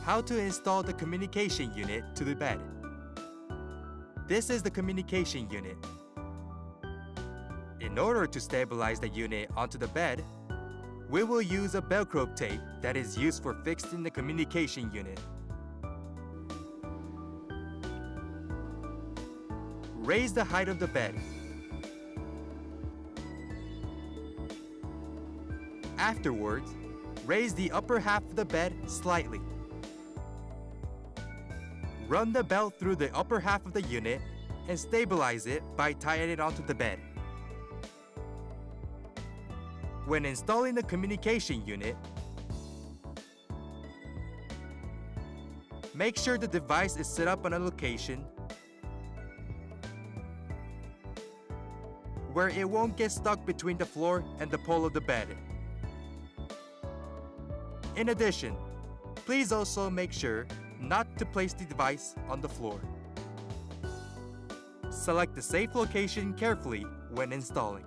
How to install the communication unit to the bed. This is the communication unit. In order to stabilize the unit onto the bed, we will use a Velcro tape that is used for fixing the communication unit. Raise the height of the bed. Afterwards, raise the upper half of the bed slightly. Run the belt through the upper half of the unit and stabilize it by tying it onto the bed. When installing the communication unit, make sure the device is set up on a location where it won't get stuck between the floor and the pole of the bed. In addition, please also make sure not to place the device on the floor. Select the safe location carefully when installing.